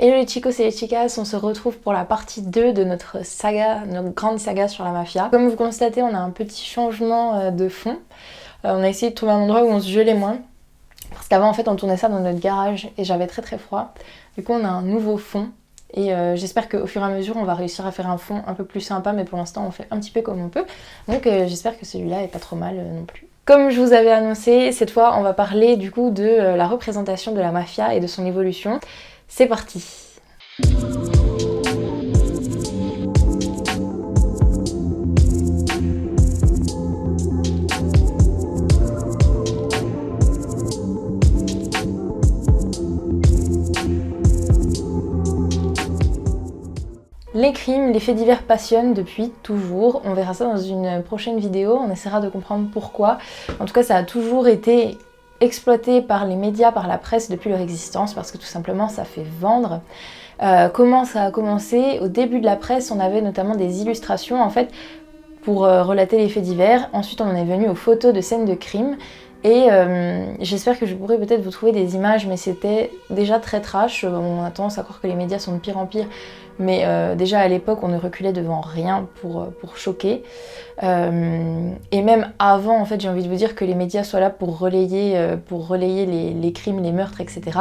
Hello les chicos et les chicas, on se retrouve pour la partie 2 de notre saga, notre grande saga sur la mafia. Comme vous constatez, on a un petit changement de fond. On a essayé de trouver un endroit où on se gelait moins. Parce qu'avant en fait on tournait ça dans notre garage et j'avais très très froid. Du coup on a un nouveau fond. Et j'espère qu'au fur et à mesure on va réussir à faire un fond un peu plus sympa, mais pour l'instant on fait un petit peu comme on peut. Donc j'espère que celui-là est pas trop mal non plus. Comme je vous avais annoncé, cette fois on va parler du coup de la représentation de la mafia et de son évolution. C'est parti! Les crimes, les faits divers passionnent depuis toujours. On verra ça dans une prochaine vidéo, on essaiera de comprendre pourquoi. En tout cas, ça a toujours été exploité par les médias, par la presse depuis leur existence, parce que tout simplement ça fait vendre. Comment ça a commencé? Au début de la presse, on avait notamment des illustrations en fait pour relater les faits divers. Ensuite, on en est venu aux photos de scènes de crime. Et j'espère que je pourrai peut-être vous trouver des images, mais c'était déjà très trash. On a tendance à croire que les médias sont de pire en pire, mais déjà à l'époque on ne reculait devant rien pour choquer. Et même avant, en fait, j'ai envie de vous dire que les médias soient là pour relayer les crimes, les meurtres, etc.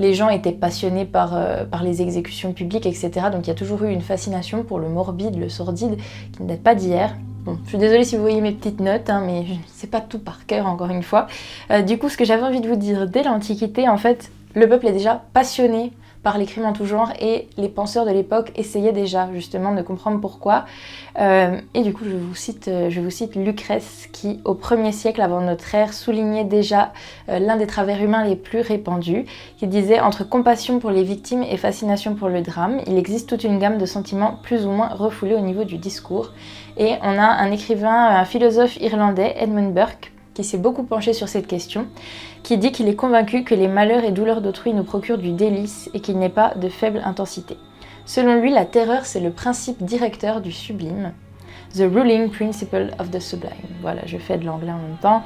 Les gens étaient passionnés par les exécutions publiques, etc. Donc il y a toujours eu une fascination pour le morbide, le sordide, qui ne date pas d'hier. Bon, je suis désolée si vous voyez mes petites notes, hein, mais je ne sais pas tout par cœur, encore une fois. Du coup, ce que j'avais envie de vous dire, dès l'Antiquité, en fait, le peuple est déjà passionné par les crimes en tout genre et les penseurs de l'époque essayaient déjà justement de comprendre pourquoi. Et du coup, je vous cite Lucrèce qui, au 1er siècle avant notre ère, soulignait déjà l'un des travers humains les plus répandus, qui disait « Entre compassion pour les victimes et fascination pour le drame, il existe toute une gamme de sentiments plus ou moins refoulés au niveau du discours. » Et on a un écrivain, un philosophe irlandais, Edmund Burke, qui s'est beaucoup penché sur cette question, qui dit qu'il est convaincu que les malheurs et douleurs d'autrui nous procurent du délice et qu'il n'est pas de faible intensité. Selon lui, la terreur, c'est le principe directeur du sublime. The ruling principle of the sublime. Voilà, je fais de l'anglais en même temps.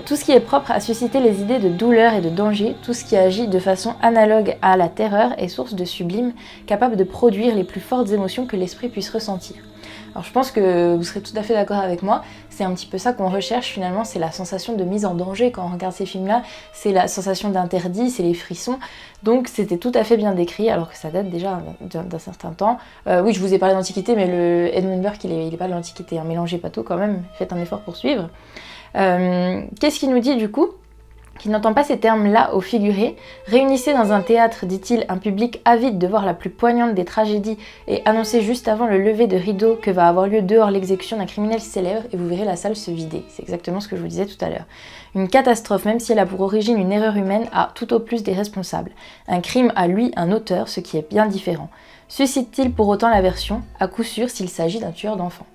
Tout ce qui est propre à susciter les idées de douleur et de danger, tout ce qui agit de façon analogue à la terreur est source de sublime, capable de produire les plus fortes émotions que l'esprit puisse ressentir. Alors je pense que vous serez tout à fait d'accord avec moi, c'est un petit peu ça qu'on recherche finalement, c'est la sensation de mise en danger quand on regarde ces films-là, c'est la sensation d'interdit, c'est les frissons, donc c'était tout à fait bien décrit alors que ça date déjà d'un certain temps. Oui, je vous ai parlé d'Antiquité, mais le Edmund Burke il est pas de l'Antiquité, hein. Mélangez pas tout quand même, faites un effort pour suivre. Qu'est-ce qu'il nous dit du coup ? Qui n'entend pas ces termes-là au figuré, réunissez dans un théâtre, dit-il, un public avide de voir la plus poignante des tragédies et annoncez juste avant le lever de rideau que va avoir lieu dehors l'exécution d'un criminel célèbre et vous verrez la salle se vider. C'est exactement ce que je vous disais tout à l'heure. Une catastrophe, même si elle a pour origine une erreur humaine, a tout au plus des responsables. Un crime a lui un auteur, ce qui est bien différent. Suscite-t-il pour autant l'aversion? À coup sûr s'il s'agit d'un tueur d'enfants.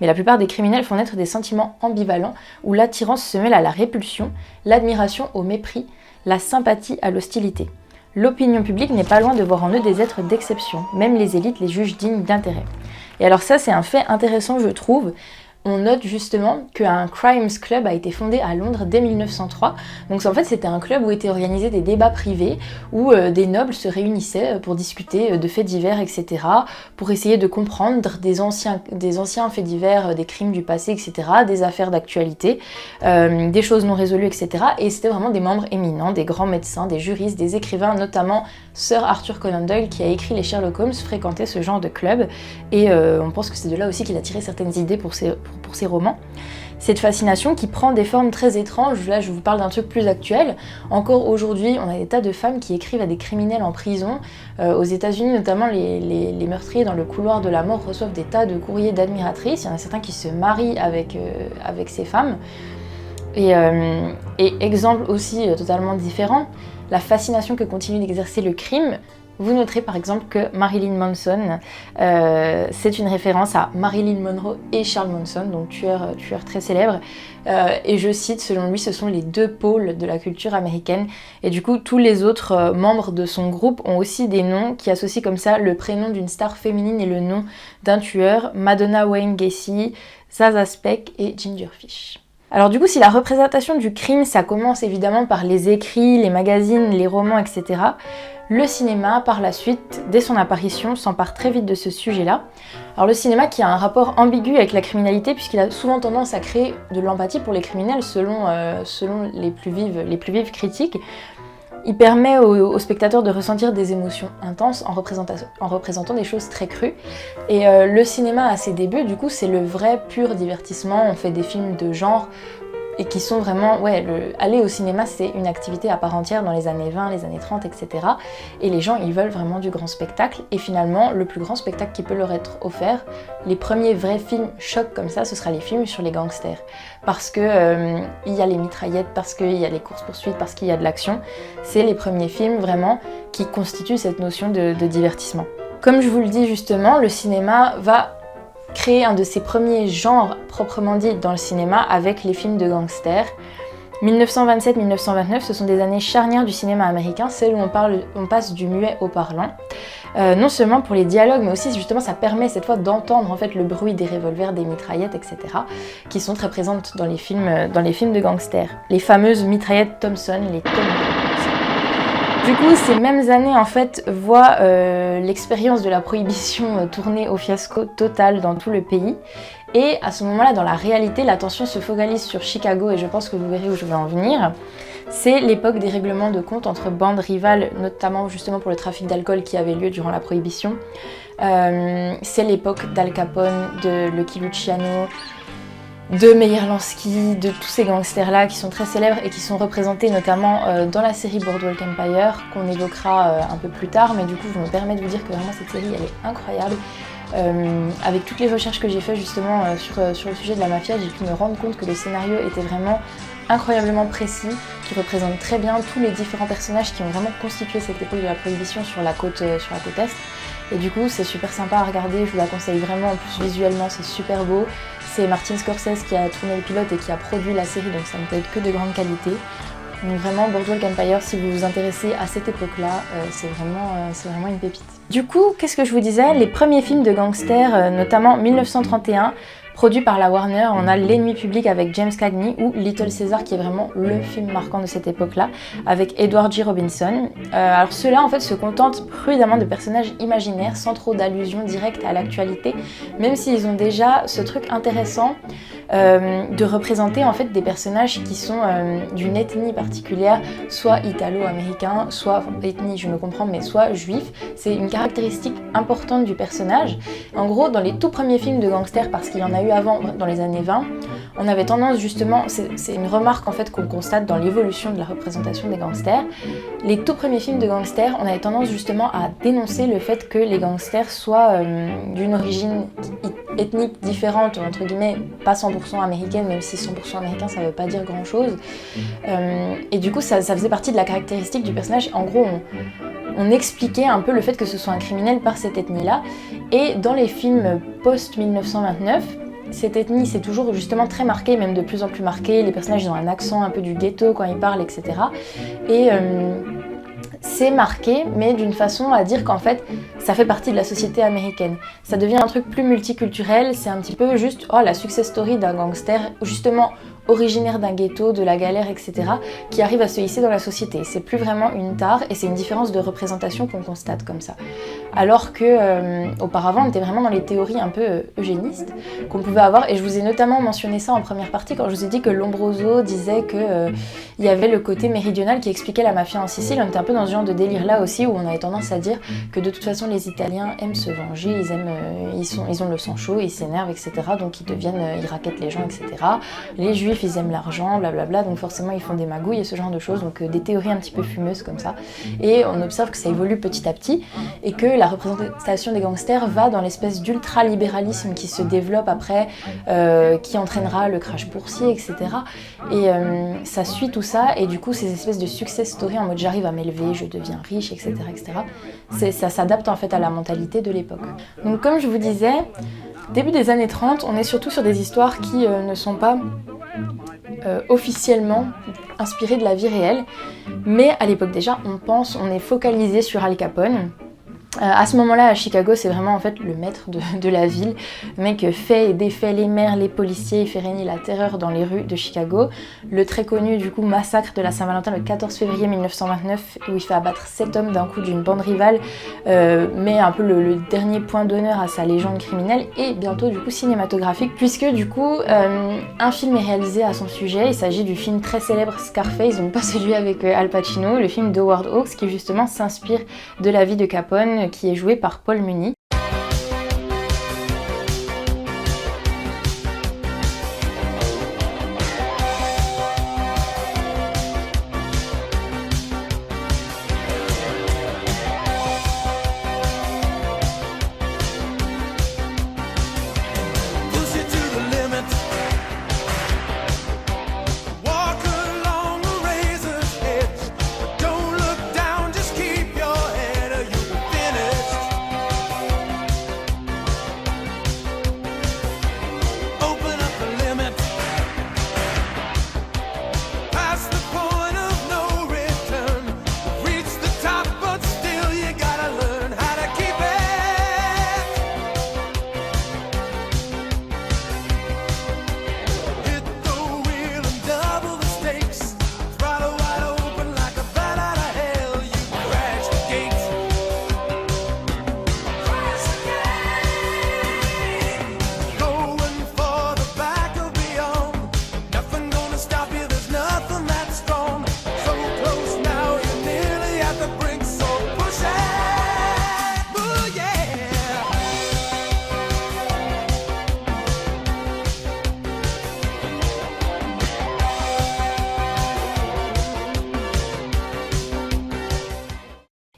Mais la plupart des criminels font naître des sentiments ambivalents où l'attirance se mêle à la répulsion, l'admiration au mépris, la sympathie à l'hostilité. L'opinion publique n'est pas loin de voir en eux des êtres d'exception, même les élites les jugent dignes d'intérêt. Et alors ça c'est un fait intéressant je trouve. On note justement qu'un Crimes Club a été fondé à Londres dès 1903. Donc en fait c'était un club où étaient organisés des débats privés où des nobles se réunissaient pour discuter de faits divers, etc. Pour essayer de comprendre des anciens faits divers, des crimes du passé, etc. Des affaires d'actualité, des choses non résolues, etc. Et c'était vraiment des membres éminents, des grands médecins, des juristes, des écrivains, notamment Sir Arthur Conan Doyle qui a écrit les Sherlock Holmes fréquentait ce genre de club. Et on pense que c'est de là aussi qu'il a tiré certaines idées pour ses romans. Cette fascination qui prend des formes très étranges, là je vous parle d'un truc plus actuel. Encore aujourd'hui, on a des tas de femmes qui écrivent à des criminels en prison. Aux États-Unis notamment, les meurtriers dans le couloir de la mort reçoivent des tas de courriers d'admiratrices. Il y en a certains qui se marient avec ces femmes. Et exemple aussi totalement différent, la fascination que continue d'exercer le crime. Vous noterez par exemple que Marilyn Manson, c'est une référence à Marilyn Monroe et Charles Manson, donc tueurs très célèbres. Et je cite, selon lui, ce sont les deux pôles de la culture américaine. Et du coup, tous les autres membres de son groupe ont aussi des noms qui associent comme ça le prénom d'une star féminine et le nom d'un tueur, Madonna Wayne Gacy, Zaza Speck et Ginger Fish. Alors du coup, si la représentation du crime, ça commence évidemment par les écrits, les magazines, les romans, etc., le cinéma, par la suite, dès son apparition, s'empare très vite de ce sujet-là. Alors le cinéma qui a un rapport ambigu avec la criminalité, puisqu'il a souvent tendance à créer de l'empathie pour les criminels selon les plus vives critiques. Il permet aux spectateurs de ressentir des émotions intenses en représentant des choses très crues. Et le cinéma à ses débuts, du coup, c'est le vrai pur divertissement. On fait des films de genre et qui sont vraiment... aller au cinéma, c'est une activité à part entière dans les années 20, les années 30, etc. Et les gens, ils veulent vraiment du grand spectacle. Et finalement, le plus grand spectacle qui peut leur être offert, les premiers vrais films chocs comme ça, ce sera les films sur les gangsters. Parce que il y a les mitraillettes, parce qu'il y a les courses-poursuites, parce qu'il y a de l'action. C'est les premiers films vraiment qui constituent cette notion de divertissement. Comme je vous le dis justement, le cinéma va créer un de ses premiers genres proprement dit dans le cinéma avec les films de gangsters. 1927-1929, ce sont des années charnières du cinéma américain, celles où on passe du muet au parlant. Non seulement pour les dialogues, mais aussi justement ça permet cette fois d'entendre en fait le bruit des revolvers, des mitraillettes, etc. qui sont très présentes dans les films de gangsters. Les fameuses mitraillettes Thompson, les Tomahawk. Du coup, ces mêmes années en fait voient l'expérience de la prohibition tourner au fiasco total dans tout le pays. Et à ce moment-là, dans la réalité, l'attention se focalise sur Chicago et je pense que vous verrez où je vais en venir. C'est l'époque des règlements de compte entre bandes rivales, notamment justement pour le trafic d'alcool qui avait lieu durant la prohibition. C'est l'époque d'Al Capone, de Lucky Luciano, de Meyer Lansky, de tous ces gangsters-là qui sont très célèbres et qui sont représentés notamment dans la série Boardwalk Empire, qu'on évoquera un peu plus tard, mais du coup je me permets de vous dire que vraiment cette série elle est incroyable. Avec toutes les recherches que j'ai faites justement sur le sujet de la mafia, j'ai pu me rendre compte que le scénario était vraiment incroyablement précis, qui représente très bien tous les différents personnages qui ont vraiment constitué cette époque de la prohibition sur la côte est. Et du coup c'est super sympa à regarder, je vous la conseille vraiment, en plus visuellement c'est super beau. C'est Martin Scorsese qui a tourné le pilote et qui a produit la série, donc ça ne peut être que de grande qualité. Donc vraiment, Boardwalk Empire, si vous vous intéressez à cette époque-là, c'est vraiment une pépite. Du coup, qu'est-ce que je vous disais? Les premiers films de gangsters, notamment 1931, produit par la Warner, on a L'Ennemi public avec James Cagney ou Little Caesar qui est vraiment le film marquant de cette époque-là avec Edward G. Robinson. Alors ceux-là en fait se contentent prudemment de personnages imaginaires sans trop d'allusions directes à l'actualité, même s'ils ont déjà ce truc intéressant de représenter en fait des personnages qui sont d'une ethnie particulière, soit italo-américain, soit ethnie je me comprends, mais soit juif. C'est une caractéristique importante du personnage. En gros, dans les tout premiers films de gangsters, parce qu'il y en a eu avant, dans les années 20, on avait tendance justement, c'est une remarque en fait qu'on constate dans l'évolution de la représentation des gangsters, les tout premiers films de gangsters, on avait tendance justement à dénoncer le fait que les gangsters soient d'une origine ethnique différente, entre guillemets, pas 100% américaine, même si 100% américain ça veut pas dire grand chose. Et du coup ça faisait partie de la caractéristique du personnage. En gros on expliquait un peu le fait que ce soit un criminel par cette ethnie-là. Et dans les films post-1929, cette ethnie c'est toujours justement très marquée, même de plus en plus marquée. Les personnages ils ont un accent un peu du ghetto quand ils parlent, etc. Et c'est marqué, mais d'une façon à dire qu'en fait, ça fait partie de la société américaine. Ça devient un truc plus multiculturel, c'est un petit peu juste la success story d'un gangster, justement originaire d'un ghetto, de la galère, etc., qui arrive à se hisser dans la société. C'est plus vraiment une tare et c'est une différence de représentation qu'on constate comme ça. Alors que auparavant, on était vraiment dans les théories un peu eugénistes qu'on pouvait avoir, et je vous ai notamment mentionné ça en première partie quand je vous ai dit que Lombroso disait que il y avait le côté méridional qui expliquait la mafia en Sicile. On était un peu dans ce genre de délire là aussi où on avait tendance à dire que de toute façon les Italiens aiment se venger, ils ont le sang chaud, ils s'énervent, etc. Donc ils raquettent les gens, etc. Les Juifs ils aiment l'argent, blablabla, donc forcément ils font des magouilles et ce genre de choses, donc des théories un petit peu fumeuses comme ça. Et on observe que ça évolue petit à petit et que la représentation des gangsters va dans l'espèce d'ultra-libéralisme qui se développe après, qui entraînera le crash boursier, etc. Et ça suit tout ça, et du coup ces espèces de success story en mode j'arrive à m'élever, je deviens riche, etc. Ça s'adapte en fait à la mentalité de l'époque. Donc comme je vous disais, début des années 30, on est surtout sur des histoires qui ne sont pas officiellement inspirées de la vie réelle, mais à l'époque déjà on est focalisé sur Al Capone. À ce moment-là, à Chicago, c'est vraiment en fait le maître de la ville. Le mec fait et défait les maires, les policiers, il fait régner la terreur dans les rues de Chicago. Le très connu du coup massacre de la Saint-Valentin le 14 février 1929, où il fait abattre 7 hommes d'un coup d'une bande rivale, met un peu le dernier point d'honneur à sa légende criminelle, et bientôt du coup cinématographique, puisque du coup un film est réalisé à son sujet. Il s'agit du film très célèbre Scarface, donc pas celui avec Al Pacino, le film d'Howard Hawks, qui justement s'inspire de la vie de Capone, qui est joué par Paul Muni.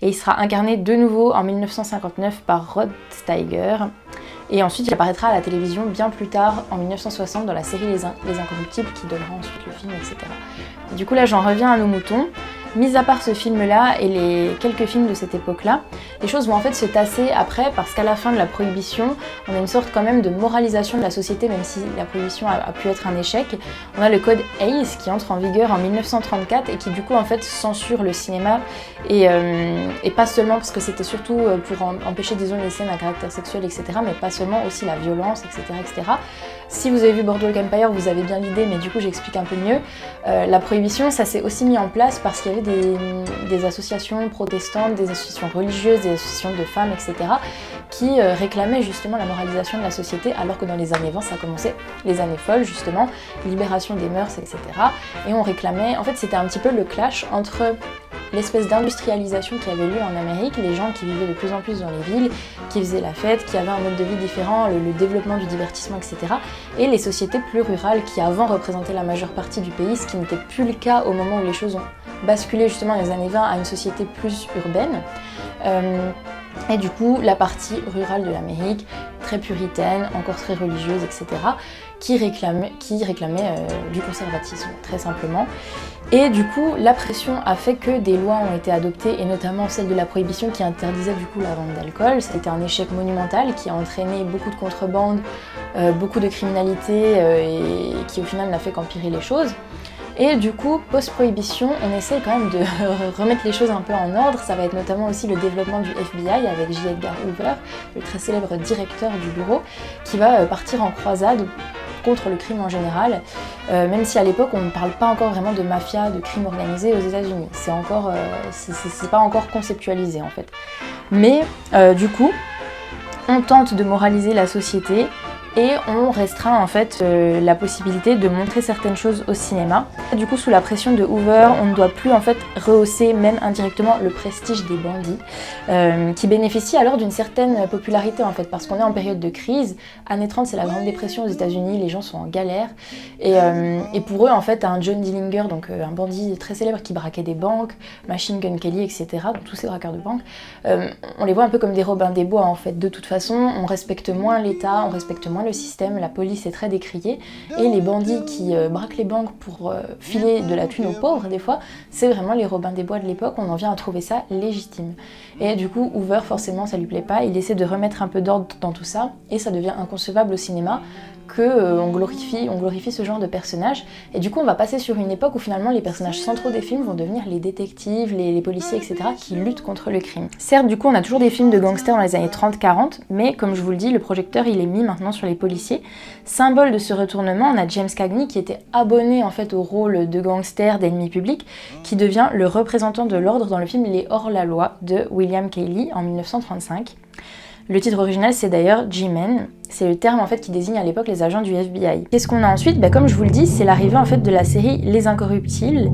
Et il sera incarné de nouveau en 1959 par Rod Steiger. Et ensuite, il apparaîtra à la télévision bien plus tard, en 1960, dans la série Les Incorruptibles, qui donnera ensuite le film, etc. Et du coup, là, j'en reviens à nos moutons. Mis à part ce film-là et les quelques films de cette époque-là, les choses vont en fait se tasser après, parce qu'à la fin de la Prohibition, on a une sorte quand même de moralisation de la société, même si la Prohibition a pu être un échec. On a le code Hays qui entre en vigueur en 1934 et qui du coup en fait censure le cinéma, et pas seulement parce que c'était surtout pour empêcher disons les scènes à caractère sexuel, etc., mais pas seulement, aussi la violence, etc., etc. Si vous avez vu Boardwalk Empire, vous avez bien l'idée, mais du coup j'explique un peu mieux. La Prohibition, ça s'est aussi mis en place parce qu'il y avait des associations protestantes, des associations religieuses, des associations de femmes, etc., qui réclamaient justement la moralisation de la société, alors que dans les années 20, ça commençait les années folles, justement, libération des mœurs, etc. Et on réclamait, en fait c'était un petit peu le clash entre l'espèce d'industrialisation qui avait lieu en Amérique, les gens qui vivaient de plus en plus dans les villes, qui faisaient la fête, qui avaient un mode de vie différent, le développement du divertissement, etc. Et les sociétés plus rurales qui avant représentaient la majeure partie du pays, ce qui n'était plus le cas au moment où les choses ont basculé justement dans les années 20 à une société plus urbaine. Et du coup, la partie rurale de l'Amérique, très puritaine, encore très religieuse, etc., qui réclamait du conservatisme, très simplement. Et du coup, la pression a fait que des lois ont été adoptées, et notamment celle de la Prohibition qui interdisait du coup la vente d'alcool. C'était un échec monumental qui a entraîné beaucoup de contrebande, beaucoup de criminalité, et qui au final n'a fait qu'empirer les choses. Et du coup, post-prohibition, on essaie quand même de remettre les choses un peu en ordre. Ça va être notamment aussi le développement du FBI avec J. Edgar Hoover, le très célèbre directeur du bureau, qui va partir en croisade contre le crime en général, même si à l'époque on ne parle pas encore vraiment de mafia, de crime organisé aux États-Unis. C'est pas encore conceptualisé en fait. Mais du coup, on tente de moraliser la société, et on restreint en fait la possibilité de montrer certaines choses au cinéma. Du coup, sous la pression de Hoover, on ne doit plus en fait rehausser même indirectement le prestige des bandits, qui bénéficient alors d'une certaine popularité en fait, parce qu'on est en période de crise. Années 30, c'est la Grande Dépression aux États-Unis, les gens sont en galère, et pour eux en fait, un John Dillinger, donc un bandit très célèbre qui braquait des banques, Machine Gun Kelly, etc., donc tous ces braqueurs de banques, on les voit un peu comme des Robins des Bois en fait. De toute façon, on respecte moins l'État, on respecte moins le système, la police est très décriée, et les bandits qui braquent les banques pour filer de la thune aux pauvres, des fois, c'est vraiment les Robins des Bois de l'époque. On en vient à trouver ça légitime. Et du coup, Hoover, forcément, ça lui plaît pas, il essaie de remettre un peu d'ordre dans tout ça, et ça devient inconcevable au cinéma, qu'on glorifie ce genre de personnages. Et du coup, on va passer sur une époque où finalement les personnages centraux des films vont devenir les détectives, les policiers, etc. qui luttent contre le crime. Certes, du coup, on a toujours des films de gangsters dans les années 30-40, mais comme je vous le dis, le projecteur il est mis maintenant sur les policiers. Symbole de ce retournement, on a James Cagney qui était abonné en fait au rôle de gangster, d'ennemi public, qui devient le représentant de l'ordre dans le film Les Hors-la-Loi de William Cayley en 1935. Le titre original c'est d'ailleurs G-Men, c'est le terme en fait qui désigne à l'époque les agents du FBI. Qu'est-ce qu'on a ensuite? Comme je vous le dis, c'est l'arrivée en fait de la série Les Incorruptibles,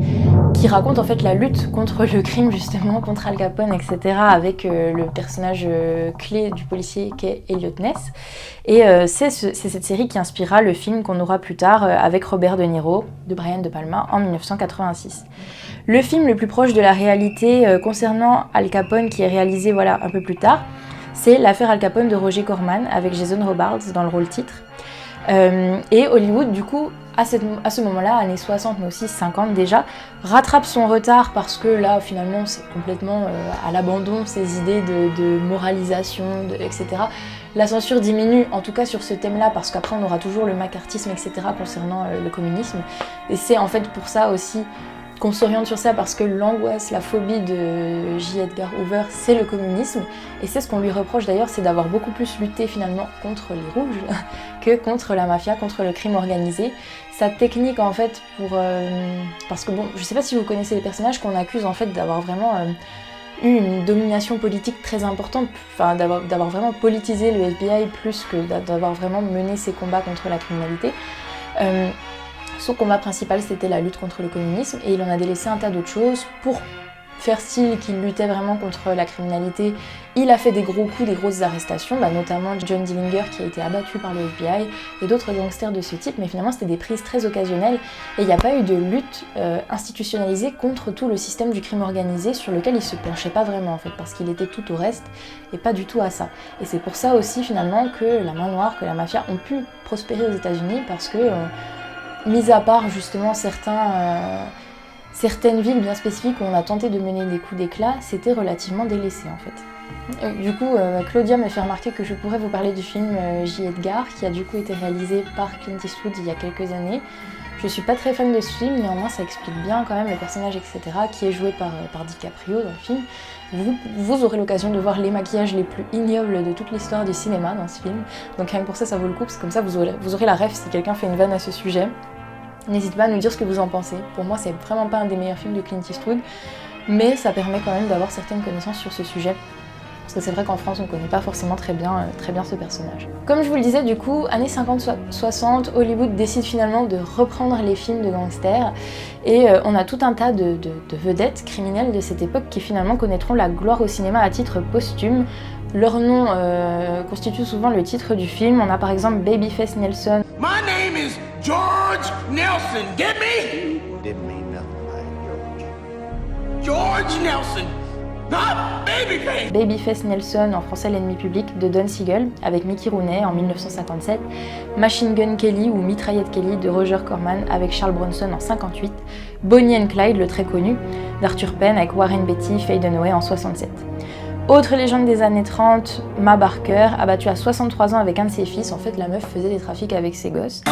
qui raconte en fait la lutte contre le crime justement, contre Al Capone, etc. avec le personnage clé du policier qu'est Elliot Ness. Et c'est cette série qui inspirera le film qu'on aura plus tard avec Robert De Niro, de Brian De Palma, en 1986. Le film le plus proche de la réalité concernant Al Capone qui est réalisé un peu plus tard, c'est L'affaire Al Capone de Roger Corman avec Jason Robards dans le rôle titre. Et Hollywood, du coup, à ce moment-là, années 60 mais aussi 50 déjà, rattrape son retard parce que là, finalement, c'est complètement à l'abandon ces idées de moralisation, etc. La censure diminue, en tout cas sur ce thème-là, parce qu'après on aura toujours le macartisme, etc. concernant le communisme. Et c'est en fait pour ça aussi qu'on s'oriente sur ça, parce que l'angoisse, la phobie de J. Edgar Hoover, c'est le communisme. Et c'est ce qu'on lui reproche d'ailleurs, c'est d'avoir beaucoup plus lutté finalement contre les rouges que contre la mafia, contre le crime organisé. Sa technique en fait parce que bon, je sais pas si vous connaissez les personnages qu'on accuse en fait d'avoir vraiment eu une domination politique très importante, enfin d'avoir vraiment politisé le FBI plus que d'avoir vraiment mené ses combats contre la criminalité. Son combat principal c'était la lutte contre le communisme et il en a délaissé un tas d'autres choses pour faire style qu'il luttait vraiment contre la criminalité. Il a fait des gros coups, des grosses arrestations, notamment John Dillinger qui a été abattu par le FBI et d'autres gangsters de ce type, mais finalement c'était des prises très occasionnelles et il n'y a pas eu de lutte institutionnalisée contre tout le système du crime organisé sur lequel il se penchait pas vraiment en fait, parce qu'il était tout au reste et pas du tout à ça. Et c'est pour ça aussi finalement que la main noire, que la mafia ont pu prospérer aux États-Unis, parce que mis à part justement certaines villes bien spécifiques où on a tenté de mener des coups d'éclat, c'était relativement délaissé en fait. Du coup, Claudia me fait remarquer que je pourrais vous parler du film J. Edgar, qui a du coup été réalisé par Clint Eastwood il y a quelques années. Je suis pas très fan de ce film, néanmoins ça explique bien quand même le personnage, etc., qui est joué par DiCaprio dans le film. Vous aurez l'occasion de voir les maquillages les plus ignobles de toute l'histoire du cinéma dans ce film, donc rien que pour ça, ça vaut le coup, parce que comme ça vous aurez la ref si quelqu'un fait une vanne à ce sujet. N'hésitez pas à nous dire ce que vous en pensez. Pour moi, c'est vraiment pas un des meilleurs films de Clint Eastwood, mais ça permet quand même d'avoir certaines connaissances sur ce sujet. Parce que c'est vrai qu'en France, on ne connaît pas forcément très bien ce personnage. Comme je vous le disais, du coup, années 50-60, Hollywood décide finalement de reprendre les films de gangsters. Et on a tout un tas de vedettes criminelles de cette époque qui finalement connaîtront la gloire au cinéma à titre posthume. Leur nom constitue souvent le titre du film. On a par exemple Babyface Nelson. My name is George Nelson, get me? Didn't mean nothing by George Nelson, not Babyface. Babyface Nelson, en français L'ennemi public, de Don Siegel, avec Mickey Rooney en 1957. Machine Gun Kelly ou Mitraillette Kelly de Roger Corman avec Charles Bronson en 1958. Bonnie and Clyde, le très connu, d'Arthur Penn avec Warren Beatty, Faye Dunaway en 1967. Autre légende des années 30, Ma Barker, abattue à 63 ans avec un de ses fils. En fait, la meuf faisait des trafics avec ses gosses.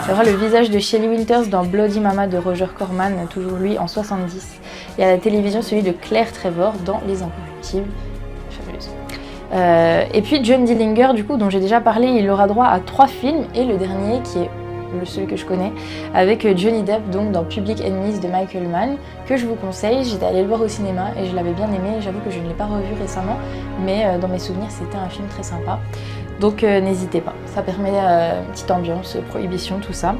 Il y aura le visage de Shelley Winters dans Bloody Mama de Roger Corman, toujours lui, en 70. Et à la télévision, celui de Claire Trevor dans Les Incorruptibles. Fabuleuse. Et puis John Dillinger, du coup, dont j'ai déjà parlé, il aura droit à 3 films, et le dernier, qui est celui que je connais, avec Johnny Depp, donc dans Public Enemies de Michael Mann, que je vous conseille. J'étais allée le voir au cinéma et je l'avais bien aimé. J'avoue que je ne l'ai pas revu récemment, mais dans mes souvenirs, c'était un film très sympa. Donc n'hésitez pas, ça permet une petite ambiance, prohibition, tout ça.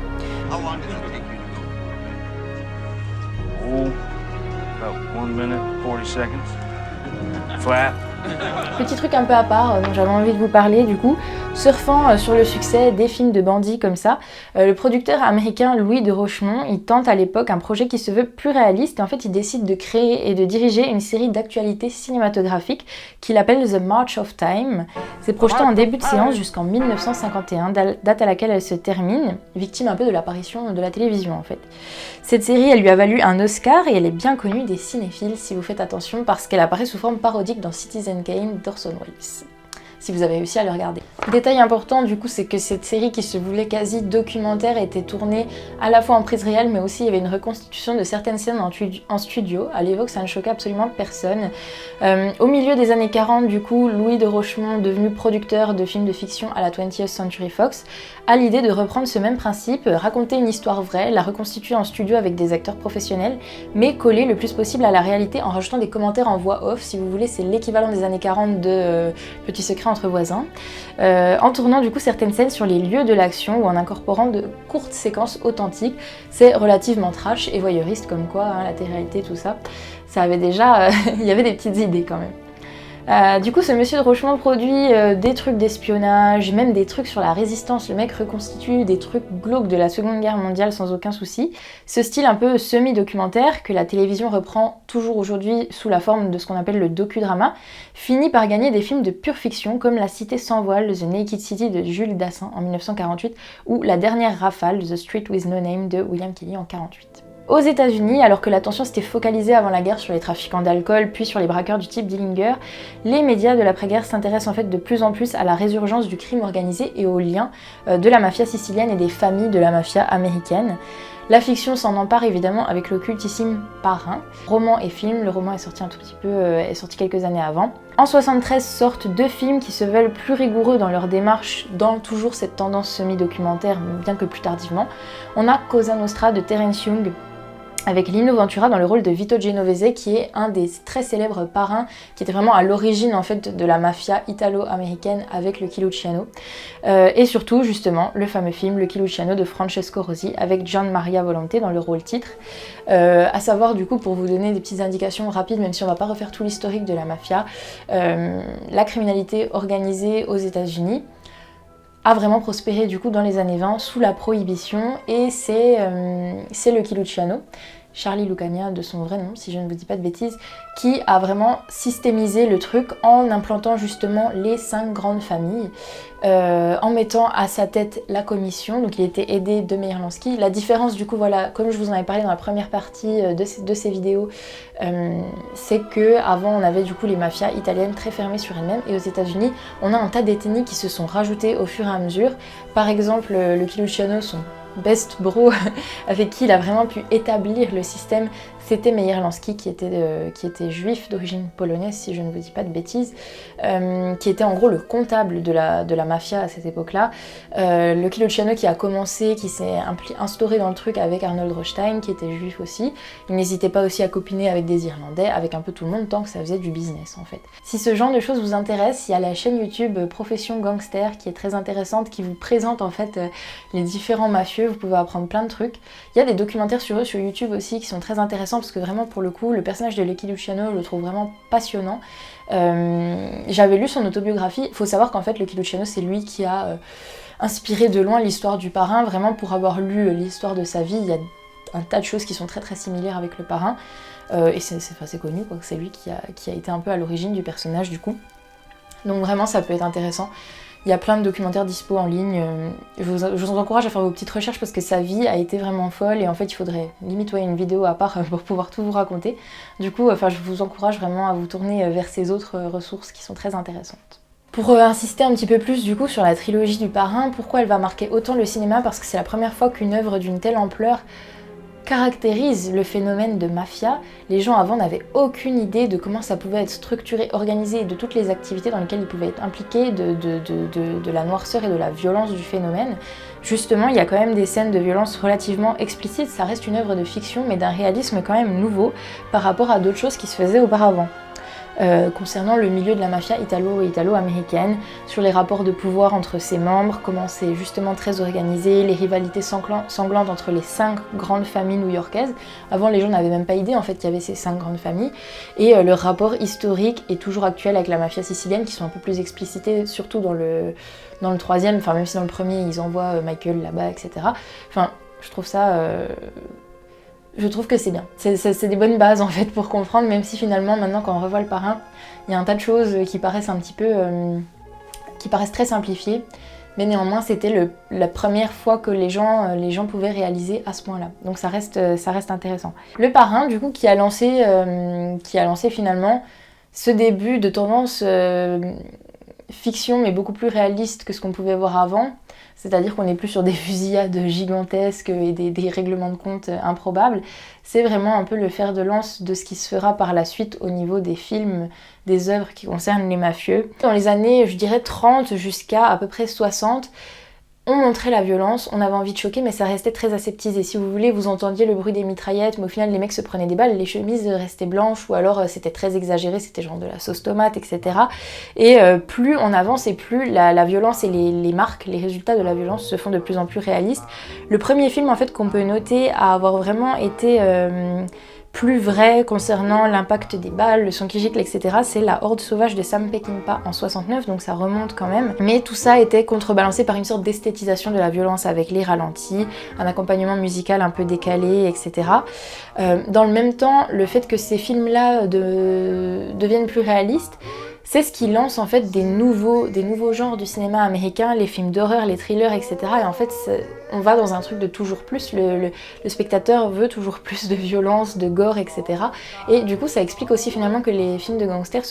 Petit truc un peu à part dont j'avais envie de vous parler du coup, Surfant sur le succès des films de bandits comme ça, le producteur américain Louis de Rochemont, il tente à l'époque un projet qui se veut plus réaliste et en fait il décide de créer et de diriger une série d'actualités cinématographiques qu'il appelle The March of Time. C'est projeté en début de séance jusqu'en 1951, date à laquelle elle se termine, victime un peu de l'apparition de la télévision en fait. Cette série, elle lui a valu un Oscar et elle est bien connue des cinéphiles si vous faites attention parce qu'elle apparaît sous forme parodique dans Citizen Kane d'Orson Welles. Si vous avez réussi à le regarder. Détail important du coup, c'est que cette série qui se voulait quasi documentaire était tournée à la fois en prise réelle mais aussi il y avait une reconstitution de certaines scènes en studio. À l'époque ça ne choquait absolument personne. Au milieu des années 40 du coup, Louis de Rochemont, devenu producteur de films de fiction à la 20th Century Fox, a l'idée de reprendre ce même principe, raconter une histoire vraie, la reconstituer en studio avec des acteurs professionnels, mais coller le plus possible à la réalité en rajoutant des commentaires en voix off. Si vous voulez, c'est l'équivalent des années 40 de Petit secret entre voisins, en tournant du coup certaines scènes sur les lieux de l'action ou en incorporant de courtes séquences authentiques. C'est relativement trash et voyeuriste comme quoi, hein, la télé-réalité, tout ça, ça avait déjà, il y avait des petites idées quand même. Du coup, ce monsieur de Rochemont produit des trucs d'espionnage, même des trucs sur la résistance. Le mec reconstitue des trucs glauques de la Seconde Guerre mondiale sans aucun souci. Ce style un peu semi-documentaire, que la télévision reprend toujours aujourd'hui sous la forme de ce qu'on appelle le docudrama, finit par gagner des films de pure fiction comme La Cité sans voile, The Naked City de Jules Dassin en 1948 ou La Dernière Rafale, The Street with No Name de William Kelly en 1948. Aux États-Unis, alors que l'attention s'était focalisée avant la guerre sur les trafiquants d'alcool, puis sur les braqueurs du type Dillinger, les médias de l'après-guerre s'intéressent en fait de plus en plus à la résurgence du crime organisé et aux liens de la mafia sicilienne et des familles de la mafia américaine. La fiction s'en empare évidemment avec le cultissime Parrain. Roman et film, le roman est sorti un tout petit peu, est sorti quelques années avant. En 1973 sortent deux films qui se veulent plus rigoureux dans leur démarche, dans toujours cette tendance semi-documentaire, bien que plus tardivement. On a Cosa Nostra de Terence Young, avec Lino Ventura dans le rôle de Vito Genovese, qui est un des très célèbres parrains, qui était vraiment à l'origine en fait de la mafia italo-américaine avec Lucky Luciano. Et surtout, justement, le fameux film Lucky Luciano de Francesco Rosi, avec Gian Maria Volonté dans le rôle titre. À savoir, du coup, pour vous donner des petites indications rapides, même si on va pas refaire tout l'historique de la mafia, la criminalité organisée aux États-Unis a vraiment prospéré du coup dans les années 20 sous la prohibition, et c'est Lucky Luciano, Charlie Lucania de son vrai nom si je ne vous dis pas de bêtises, qui a vraiment systémisé le truc en implantant justement les 5 grandes familles, en mettant à sa tête la commission, donc il était aidé de Meyer Lansky. La différence du coup, voilà, comme je vous en avais parlé dans la première partie de ces vidéos, c'est que avant on avait du coup les mafias italiennes très fermées sur elles-mêmes, et aux États-Unis on a un tas d'ethnies qui se sont rajoutées au fur et à mesure. Par exemple, Lucky Luciano, son best bro avec qui il a vraiment pu établir le système, c'était Meyer Lansky, qui était juif d'origine polonaise si je ne vous dis pas de bêtises, qui était en gros le comptable de la mafia à cette époque-là. Lucky Luciano qui a commencé, qui s'est instauré dans le truc avec Arnold Rothstein, qui était juif aussi. Il n'hésitait pas aussi à copiner avec des Irlandais, avec un peu tout le monde, tant que ça faisait du business en fait. Si ce genre de choses vous intéresse, il y a la chaîne YouTube Profession Gangster qui est très intéressante, qui vous présente en fait les différents mafieux. Vous pouvez apprendre plein de trucs. Il y a des documentaires sur eux sur YouTube aussi qui sont très intéressants, parce que vraiment pour le coup le personnage de Lucky Luciano, je le trouve vraiment passionnant. J'avais lu son autobiographie. Il faut savoir qu'en fait Lucky Luciano, c'est lui qui a inspiré de loin l'histoire du Parrain. Vraiment, pour avoir lu l'histoire de sa vie, il y a un tas de choses qui sont très très similaires avec le Parrain, et c'est connu quoi, que c'est lui qui a été un peu à l'origine du personnage du coup. Donc vraiment ça peut être intéressant. Il y a plein de documentaires dispo en ligne. Je vous encourage à faire vos petites recherches parce que sa vie a été vraiment folle, et en fait il faudrait limite une vidéo à part pour pouvoir tout vous raconter. Du coup, je vous encourage vraiment à vous tourner vers ces autres ressources qui sont très intéressantes. Pour insister un petit peu plus du coup sur la trilogie du Parrain, pourquoi elle va marquer autant le cinéma? Parce que c'est la première fois qu'une œuvre d'une telle ampleur caractérise le phénomène de mafia. Les gens avant n'avaient aucune idée de comment ça pouvait être structuré, organisé, et de toutes les activités dans lesquelles ils pouvaient être impliqués, de la noirceur et de la violence du phénomène. Justement, il y a quand même des scènes de violence relativement explicites, ça reste une œuvre de fiction, mais d'un réalisme quand même nouveau par rapport à d'autres choses qui se faisaient auparavant. concernant le milieu de la mafia italo-américaine, sur les rapports de pouvoir entre ses membres, comment c'est justement très organisé, les rivalités sanglantes entre les 5 grandes familles new-yorkaises. Avant, les gens n'avaient même pas idée en fait qu'il y avait ces 5 grandes familles, et le rapport historique et toujours actuel avec la mafia sicilienne, qui sont un peu plus explicités, surtout dans le 3e, enfin même si dans le premier ils envoient Michael là-bas, etc. Enfin, je trouve ça... Je trouve que c'est bien. C'est des bonnes bases en fait pour comprendre, même si finalement maintenant quand on revoit le Parrain, il y a un tas de choses qui paraissent un petit peu... qui paraissent très simplifiées, mais néanmoins c'était la première fois que les gens pouvaient réaliser à ce point-là. Donc ça reste intéressant. Le Parrain, du coup, qui a lancé finalement ce début de tendance fiction, mais beaucoup plus réaliste que ce qu'on pouvait voir avant. C'est-à-dire qu'on n'est plus sur des fusillades gigantesques et des règlements de compte improbables. C'est vraiment un peu le fer de lance de ce qui se fera par la suite au niveau des films, des œuvres qui concernent les mafieux. Dans les années, je dirais 30 jusqu'à à peu près 60, on montrait la violence, on avait envie de choquer, mais ça restait très aseptisé. Si vous voulez, vous entendiez le bruit des mitraillettes, mais au final les mecs se prenaient des balles, les chemises restaient blanches, ou alors c'était très exagéré, c'était genre de la sauce tomate, etc. Et plus on avance et plus la violence et les marques, les résultats de la violence se font de plus en plus réalistes. Le premier film en fait qu'on peut noter à avoir vraiment été... plus vrai concernant l'impact des balles, le sang qui gicle, etc. c'est La Horde sauvage de Sam Peckinpah en 69, donc ça remonte quand même. Mais tout ça était contrebalancé par une sorte d'esthétisation de la violence avec les ralentis, un accompagnement musical un peu décalé, etc. Dans le même temps, le fait que ces films-là deviennent plus réalistes, c'est ce qui lance en fait des nouveaux genres du cinéma américain, les films d'horreur, les thrillers, etc. Et en fait, on va dans un truc de toujours plus, le spectateur veut toujours plus de violence, de gore, etc. Et du coup, ça explique aussi finalement que les films de gangsters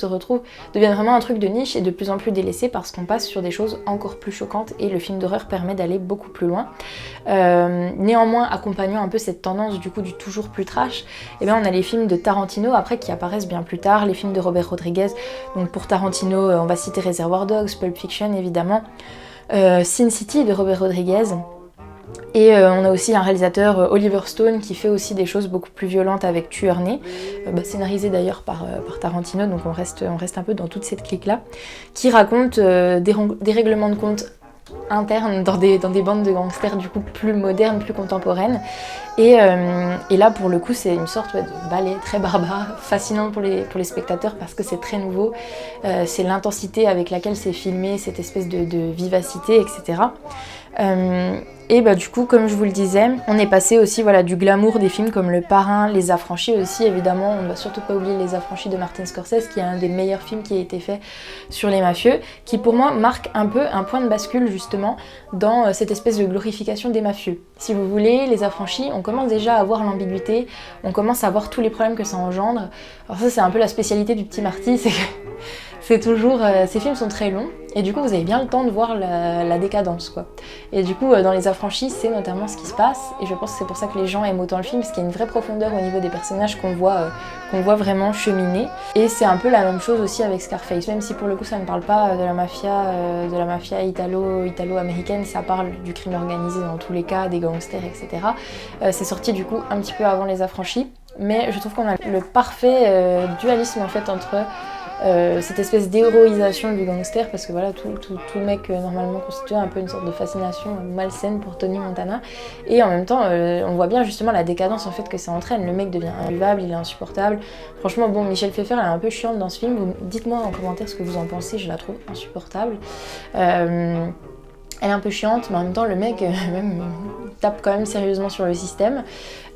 deviennent vraiment un truc de niche et de plus en plus délaissés parce qu'on passe sur des choses encore plus choquantes et le film d'horreur permet d'aller beaucoup plus loin. Néanmoins, accompagnant un peu cette tendance du coup du toujours plus trash, et bien on a les films de Tarantino après qui apparaissent bien plus tard, les films de Robert Rodriguez. Donc pour Tarantino, on va citer Reservoir Dogs, Pulp Fiction évidemment, Sin City de Robert Rodriguez. Et on a aussi un réalisateur, Oliver Stone, qui fait aussi des choses beaucoup plus violentes avec Tueur Né, scénarisé d'ailleurs par Tarantino, donc on reste un peu dans toute cette clique-là, qui raconte des règlements de compte internes dans des bandes de gangsters du coup plus modernes, plus contemporaines. Et là pour le coup c'est une sorte de ballet très barbare, fascinant pour les spectateurs parce que c'est très nouveau, c'est l'intensité avec laquelle c'est filmé, cette espèce de vivacité, etc. Et du coup, comme je vous le disais, on est passé aussi du glamour des films comme Le Parrain, Les Affranchis aussi, évidemment, on ne va surtout pas oublier Les Affranchis de Martin Scorsese, qui est un des meilleurs films qui a été fait sur les mafieux, qui pour moi marque un peu un point de bascule justement dans cette espèce de glorification des mafieux. Si vous voulez, Les Affranchis, on commence déjà à voir l'ambiguïté, on commence à voir tous les problèmes que ça engendre. Alors ça, c'est un peu la spécialité du petit Marty, c'est que c'est toujours... ces films sont très longs, et du coup vous avez bien le temps de voir la décadence, quoi. Et du coup dans Les Affranchis c'est notamment ce qui se passe, et je pense que c'est pour ça que les gens aiment autant le film, parce qu'il y a une vraie profondeur au niveau des personnages qu'on voit vraiment cheminer. Et c'est un peu la même chose aussi avec Scarface, même si pour le coup ça ne parle pas de la mafia italo-américaine, ça parle du crime organisé dans tous les cas, des gangsters, etc. C'est sorti du coup un petit peu avant Les Affranchis, mais je trouve qu'on a le parfait dualisme en fait entre cette espèce d'héroïsation du gangster, parce que voilà, tout mec normalement constitue un peu une sorte de fascination malsaine pour Tony Montana, et en même temps on voit bien justement la décadence en fait que ça entraîne. Le mec devient invivable, il est insupportable. Franchement bon, Michel Pfeiffer elle est un peu chiante dans ce film, dites-moi en commentaire ce que vous en pensez, je la trouve insupportable. Elle est un peu chiante, mais en même temps le mec même tape quand même sérieusement sur le système.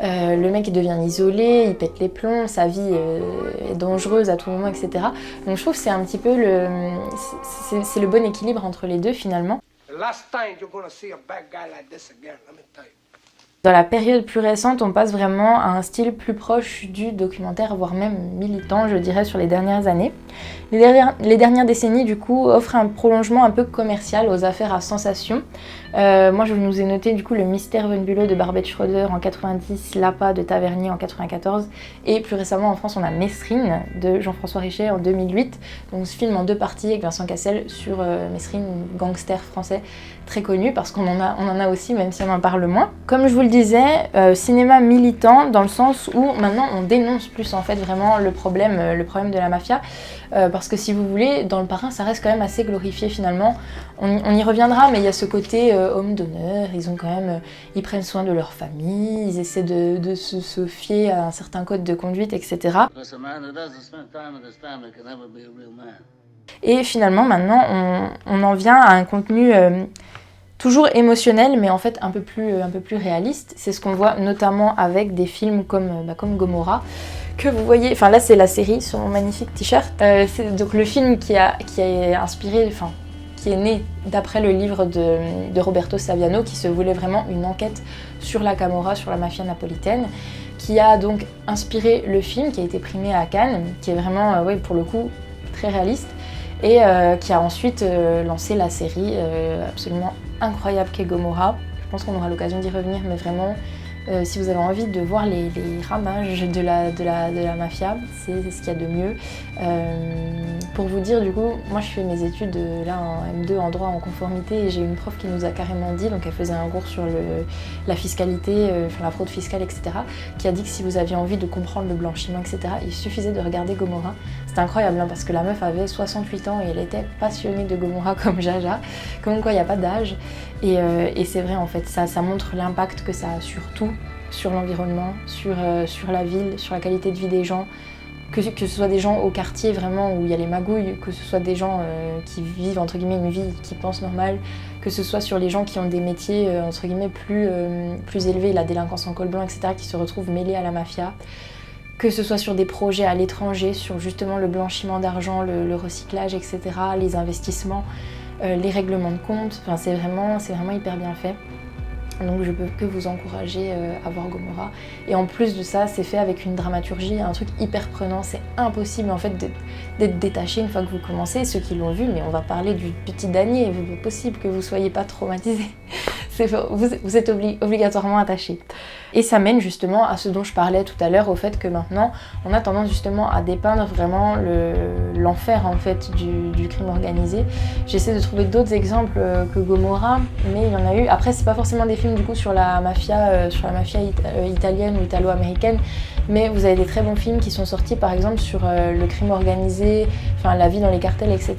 Le mec il devient isolé, il pète les plombs, sa vie est dangereuse à tout moment, etc. Donc je trouve que c'est un petit peu c'est le bon équilibre entre les deux finalement. Dans la période plus récente, on passe vraiment à un style plus proche du documentaire, voire même militant, je dirais, sur les dernières années. Les dernières décennies, du coup, offrent un prolongement un peu commercial aux affaires à sensation, Moi je nous ai noté du coup Le Mystère Von Bülow de Barbet Schroeder en 90, L'Appât de Tavernier en 94 et plus récemment en France on a Mesrine de Jean-François Richet en 2008. Donc ce film en 2 parties avec Vincent Cassel sur Mesrine, gangster français très connu parce qu'on en a aussi même si on en parle moins. Comme je vous le disais, cinéma militant dans le sens où maintenant on dénonce plus en fait vraiment le problème de la mafia parce que si vous voulez, dans Le Parrain ça reste quand même assez glorifié finalement. On y reviendra mais il y a ce côté homme d'honneur, ils prennent soin de leur famille, ils essaient de se fier à un certain code de conduite, etc. Et finalement maintenant on en vient à un contenu toujours émotionnel mais en fait un peu plus réaliste. C'est ce qu'on voit notamment avec des films comme Gomorrah que vous voyez, enfin là c'est la série sur mon magnifique t-shirt. C'est donc le film qui est inspiré, enfin qui est né d'après le livre de Roberto Saviano qui se voulait vraiment une enquête sur la Camorra, sur la mafia napolitaine, qui a donc inspiré le film qui a été primé à Cannes, qui est vraiment pour le coup très réaliste et qui a ensuite lancé la série absolument incroyable qu'est Gomorrah. Je pense qu'on aura l'occasion d'y revenir, mais vraiment si vous avez envie de voir les ramages de la mafia, c'est ce qu'il y a de mieux. Pour vous dire du coup, moi je fais mes études là en M2 en droit en conformité et j'ai une prof qui nous a carrément dit, donc elle faisait un cours sur la fiscalité, la fraude fiscale, etc. qui a dit que si vous aviez envie de comprendre le blanchiment, etc. il suffisait de regarder Gomorrah. C'était incroyable parce que la meuf avait 68 ans et elle était passionnée de Gomorrah comme Jaja, comme quoi il n'y a pas d'âge. Et c'est vrai en fait, ça montre l'impact que ça a sur tout, sur l'environnement, sur la ville, sur la qualité de vie des gens, que ce soit des gens au quartier vraiment où il y a les magouilles, que ce soit des gens qui vivent entre guillemets une vie qui pensent normale, que ce soit sur les gens qui ont des métiers entre guillemets plus élevés, la délinquance en col blanc, etc., qui se retrouvent mêlés à la mafia, que ce soit sur des projets à l'étranger, sur justement le blanchiment d'argent, le recyclage, etc., les investissements, les règlements de compte, enfin, c'est vraiment hyper bien fait. Donc je peux que vous encourager à voir Gomorrah. Et en plus de ça, c'est fait avec une dramaturgie, un truc hyper prenant. C'est impossible en fait d'être détaché une fois que vous commencez. Ceux qui l'ont vu, mais on va parler du petit damier, il est possible que vous soyez pas traumatisés. Vous êtes obligatoirement attaché. Et ça mène justement à ce dont je parlais tout à l'heure, au fait que maintenant on a tendance justement à dépeindre vraiment l'enfer en fait du crime organisé. J'essaie de trouver d'autres exemples que Gomorrah, mais il y en a eu. Après c'est pas forcément des films du coup sur la mafia italienne ou italo-américaine, mais vous avez des très bons films qui sont sortis par exemple sur le crime organisé, enfin la vie dans les cartels, etc.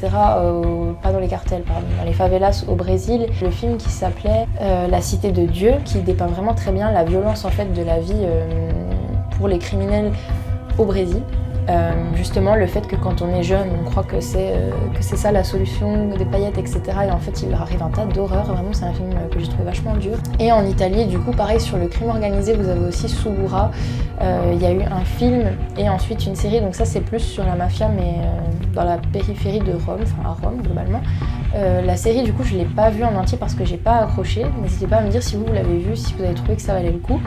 Pas dans les cartels, pardon, dans les favelas au Brésil. Le film qui s'appelait La Cité de Dieu, qui dépeint vraiment très bien la violence en fait de la vie pour les criminels au Brésil. Justement le fait que quand on est jeune on croit que c'est ça la solution, des paillettes, etc. et en fait il leur arrive un tas d'horreurs. Vraiment c'est un film que j'ai trouvé vachement dur. Et en Italie du coup pareil sur le crime organisé vous avez aussi Suburra. Il y a eu un film et ensuite une série, donc ça c'est plus sur la mafia mais dans la périphérie de Rome, enfin à Rome globalement. La série du coup je l'ai pas vue en entier parce que j'ai pas accroché. N'hésitez pas à me dire si vous l'avez vue, si vous avez trouvé que ça valait le coup.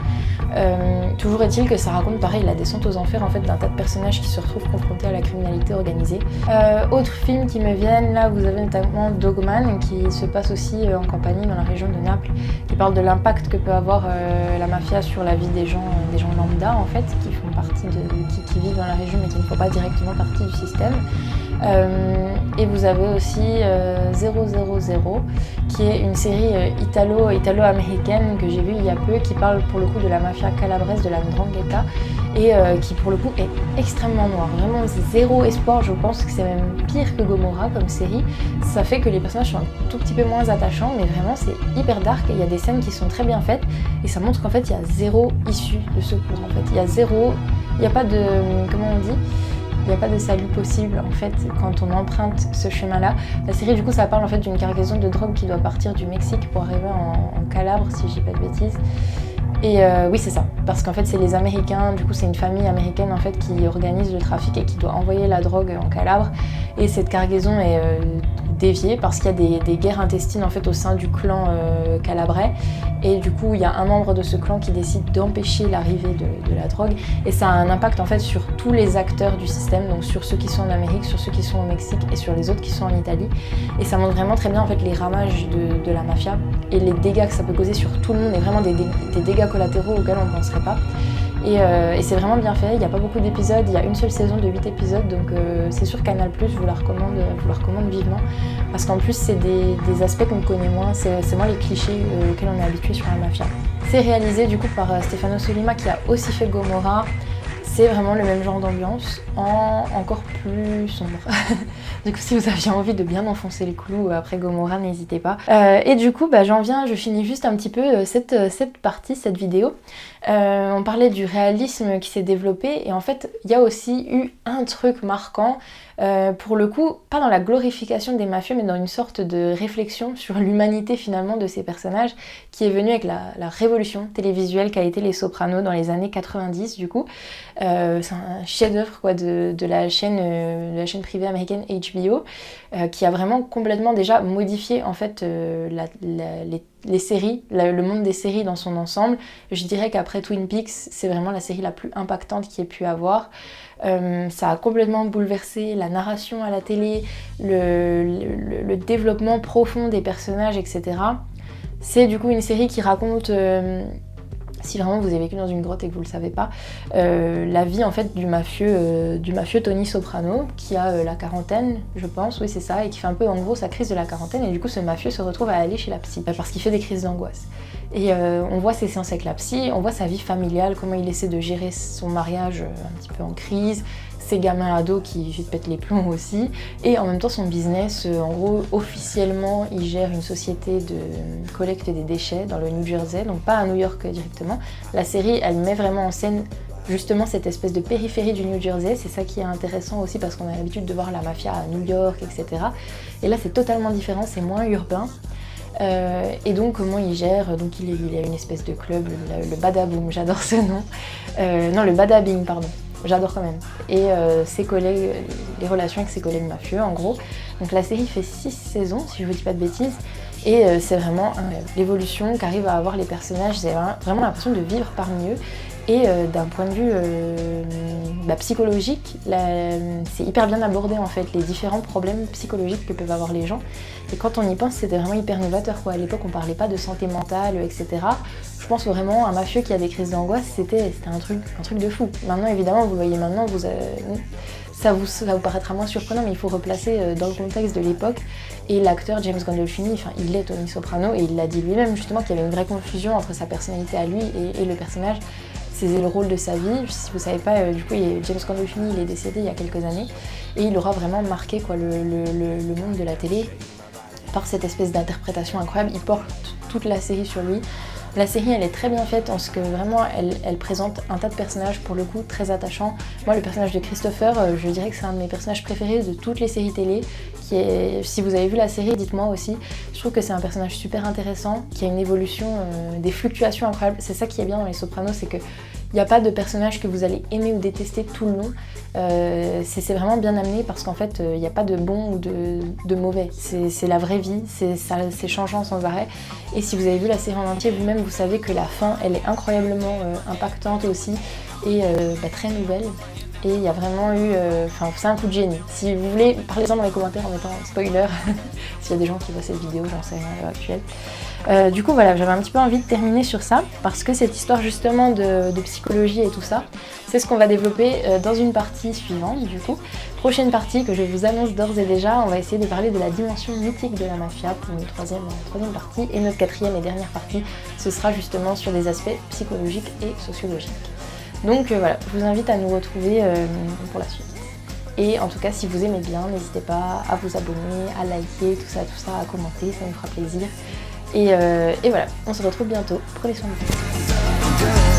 Toujours est-il que ça raconte pareil la descente aux enfers en fait d'un tas de personnages qui se retrouvent confrontés à la criminalité organisée. Autres films qui me viennent, là vous avez notamment Dogman qui se passe aussi en Campanie dans la région de Naples, qui parle de l'impact que peut avoir la mafia sur la vie des gens lambda en fait, qui font partie qui vivent dans la région mais qui ne font pas directement partie du système. Et vous avez aussi 000 qui est une série italo-américaine que j'ai vue il y a peu, qui parle pour le coup de la mafia calabraise, de la 'Ndrangheta, et qui pour le coup est extrêmement noir. Vraiment zéro espoir, je pense que c'est même pire que Gomorrah comme série. Ça fait que les personnages sont un tout petit peu moins attachants, mais vraiment c'est hyper dark et il y a des scènes qui sont très bien faites et ça montre qu'en fait il y a zéro issue de secours en fait. Il n'y a pas de, comment on dit, il n'y a pas de salut possible en fait quand on emprunte ce chemin-là. La série du coup ça parle en fait d'une cargaison de drogue qui doit partir du Mexique pour arriver en Calabre si je dis pas de bêtises. Et oui c'est ça, parce qu'en fait c'est les Américains, du coup c'est une famille américaine en fait qui organise le trafic et qui doit envoyer la drogue en Calabre. Et cette cargaison est dévié parce qu'il y a des guerres intestines en fait au sein du clan Calabrais, et du coup il y a un membre de ce clan qui décide d'empêcher l'arrivée de la drogue, et ça a un impact en fait sur tous les acteurs du système, donc sur ceux qui sont en Amérique, sur ceux qui sont au Mexique et sur les autres qui sont en Italie, et ça montre vraiment très bien en fait les ramages de la mafia et les dégâts que ça peut causer sur tout le monde, et vraiment des dégâts collatéraux auxquels on ne penserait pas. Et c'est vraiment bien fait, il n'y a pas beaucoup d'épisodes, il y a une seule saison de 8 épisodes, donc c'est sur Canal+, je vous la recommande vivement, parce qu'en plus c'est des aspects qu'on connaît moins, c'est moins les clichés auxquels on est habitué sur la mafia. C'est réalisé du coup par Stefano Sollima qui a aussi fait Gomorrah. C'est vraiment le même genre d'ambiance, encore plus sombre. Du coup, si vous aviez envie de bien enfoncer les clous après Gomorrah, n'hésitez pas. Et du coup, je finis juste un petit peu cette partie, cette vidéo. On parlait du réalisme qui s'est développé, et en fait, il y a aussi eu un truc marquant, pour le coup, pas dans la glorification des mafieux, mais dans une sorte de réflexion sur l'humanité finalement de ces personnages, qui est venue avec la révolution télévisuelle qu'a été Les Sopranos dans les années 90 du coup. C'est un chef-d'œuvre quoi de la chaîne privée américaine HBO, qui a vraiment complètement déjà modifié en fait les séries, le monde des séries dans son ensemble. Je dirais qu'après Twin Peaks, c'est vraiment la série la plus impactante qu'il y ait pu avoir. Ça a complètement bouleversé la narration à la télé, le développement profond des personnages, etc. C'est du coup une série qui raconte, si vraiment vous avez vécu dans une grotte et que vous ne le savez pas, la vie en fait du mafieux Tony Soprano, qui a la quarantaine, je pense, oui c'est ça, et qui fait un peu en gros sa crise de la quarantaine, et du coup ce mafieux se retrouve à aller chez la psy, parce qu'il fait des crises d'angoisse. Et on voit ses séances avec la psy, on voit sa vie familiale, comment il essaie de gérer son mariage un petit peu en crise, ses gamins ados qui pètent les plombs aussi, et en même temps son business, en gros officiellement il gère une société de collecte des déchets dans le New Jersey, donc pas à New York directement. La série elle met vraiment en scène justement cette espèce de périphérie du New Jersey, c'est ça qui est intéressant aussi parce qu'on a l'habitude de voir la mafia à New York, etc. Et là c'est totalement différent, c'est moins urbain. Et donc comment il gère, donc il a une espèce de club, le Badaboom, j'adore ce nom, non le Badabing pardon, j'adore quand même, et ses collègues, les relations avec ses collègues mafieux en gros. Donc la série fait 6 saisons si je vous dis pas de bêtises, et c'est vraiment l'évolution qu'arrivent à avoir les personnages, j'ai vraiment l'impression de vivre parmi eux. Et d'un point de vue psychologique, c'est hyper bien abordé en fait, les différents problèmes psychologiques que peuvent avoir les gens. Et quand on y pense, c'était vraiment hyper novateur quoi. À l'époque, on parlait pas de santé mentale, etc. Je pense vraiment un mafieux qui a des crises d'angoisse, c'était un truc de fou. Maintenant, évidemment, vous voyez maintenant, ça vous paraîtra moins surprenant, mais il faut replacer dans le contexte de l'époque. Et l'acteur James Gandolfini, il est Tony Soprano, et il l'a dit lui-même justement qu'il y avait une vraie confusion entre sa personnalité à lui et le personnage. C'est le rôle de sa vie. Si vous ne savez pas, du coup, James Gandolfini, il est décédé il y a quelques années, et il aura vraiment marqué quoi, le monde de la télé par cette espèce d'interprétation incroyable. Il porte toute la série sur lui. La série, elle est très bien faite en ce que vraiment, elle présente un tas de personnages, pour le coup, très attachants. Moi, le personnage de Christopher, je dirais que c'est un de mes personnages préférés de toutes les séries télé. Si vous avez vu la série, dites-moi aussi. Je trouve que c'est un personnage super intéressant, qui a une évolution, des fluctuations incroyables. C'est ça qui est bien dans Les Sopranos, c'est que il n'y a pas de personnage que vous allez aimer ou détester tout le long. C'est vraiment bien amené parce qu'en fait, il n'y a pas de bon ou de mauvais. C'est la vraie vie, c'est changeant sans arrêt. Et si vous avez vu la série en entier, vous-même, vous savez que la fin, elle est incroyablement impactante aussi et très nouvelle. Et il y a vraiment eu... c'est un coup de génie. Si vous voulez, parlez-en dans les commentaires en mettant spoiler. S'il y a des gens qui voient cette vidéo, j'en sais rien à l'heure actuelle. Du coup, voilà, j'avais un petit peu envie de terminer sur ça, parce que cette histoire justement de psychologie et tout ça, c'est ce qu'on va développer dans une partie suivante, du coup. Prochaine partie que je vous annonce d'ores et déjà, on va essayer de parler de la dimension mythique de la mafia pour une troisième partie. Et notre quatrième et dernière partie, ce sera justement sur des aspects psychologiques et sociologiques. Donc voilà, je vous invite à nous retrouver pour la suite. Et en tout cas, si vous aimez bien, n'hésitez pas à vous abonner, à liker, tout ça, à commenter, ça nous fera plaisir. Et voilà, on se retrouve bientôt. Prenez soin de vous.